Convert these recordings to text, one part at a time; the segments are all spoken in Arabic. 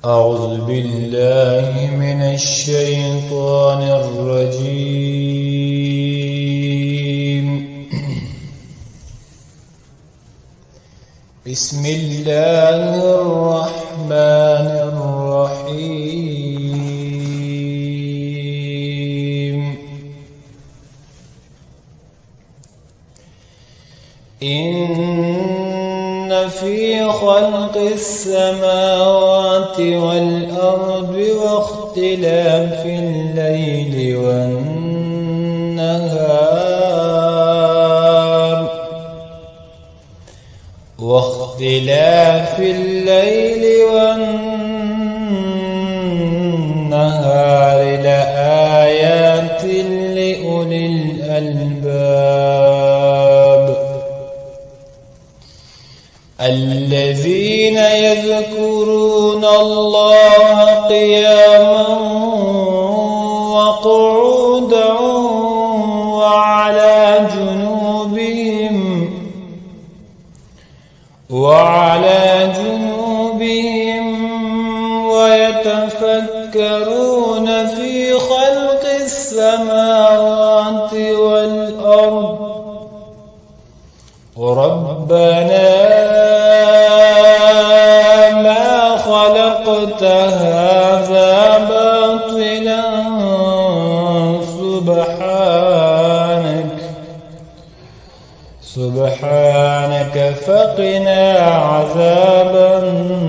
أعوذ بالله من الشيطان الرجيم. بسم الله الرحمن الرحيم. إن في خلق السماوات والأرض واختلاف الليل والنهار لآيات لأولي الألباب الذين يذكرون الله قياما وقعودا وعلى جنوبهم ويتفكرون في خلق السماوات والأرض ربنا ما خلقت هذا باطلا سبحانك فقنا عذاب النار.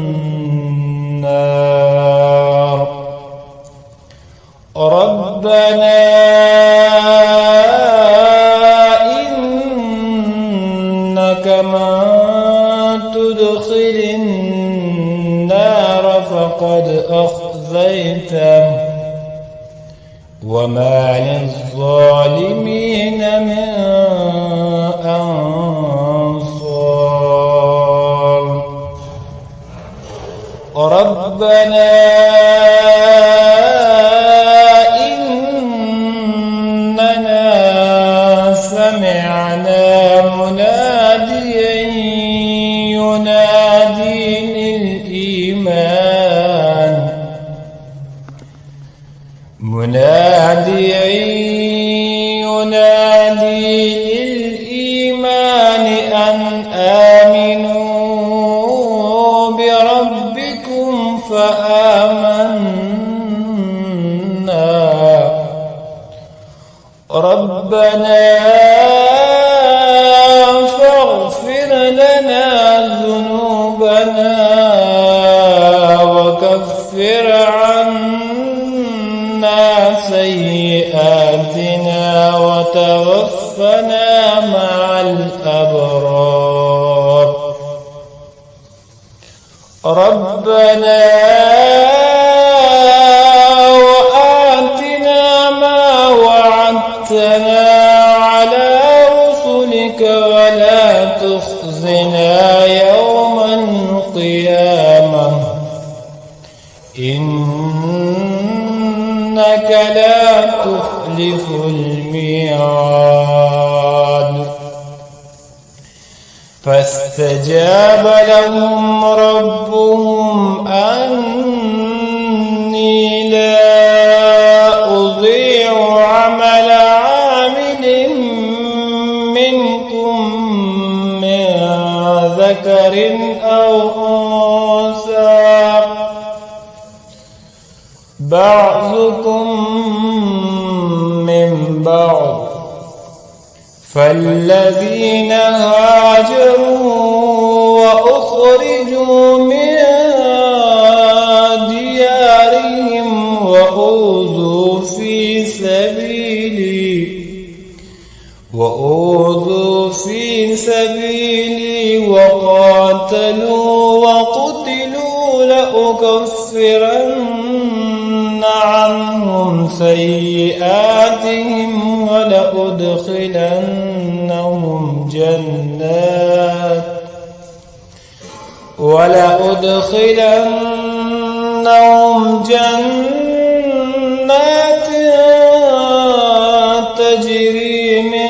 ربنا إنك من تدخل النار فقد أخزيته وما للظالمين من أنصار. ربنا إننا سمعنا مناديا ينادي للإيمان أن آمنوا بربكم فآمنا. ربنا فاغفر لنا ذنوبنا وكفر عنا سيئاتنا وتوفنا مع الأبرار. ربنا وآتنا ما وعدتنا على رسلك ولا تخزنا يوم القيامة إنك لا تخلف الميعاد. فاستجاب لهم ربهم أني لا أضيع عمل عامل منكم من ذكر أو أنثى بعضكم من بعض فالذين هاجروا وأخرجوا من ديارهم وأوذوا في سبيلي وقاتلوا وقتلوا لأكفرن عنهم سيئاتهم ولأدخلنهم جنات تجري من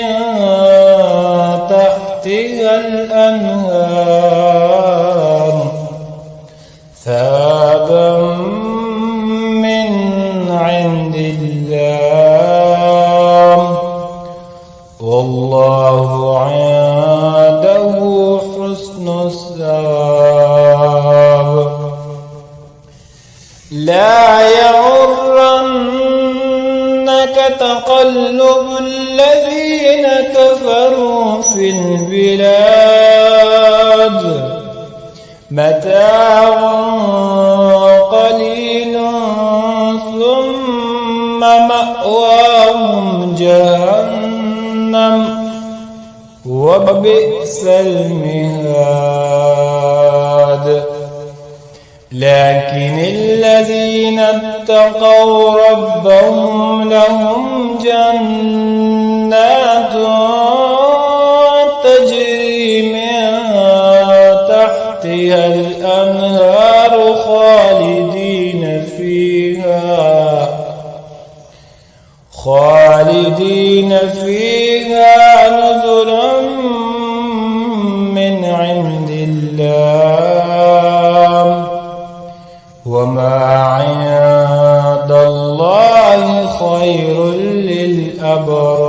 تحتها الأنهار ثوابا لا يغرنك تقلب الذين كفروا في البلاد متاع قليل ثم مأواهم جهنم وبئس المهاد لكن الذين اتقوا ربهم لهم جنات تجري من تحتها الأنهار خالدين فيها نزلا من عند الله وما عند الله خير للأبرار.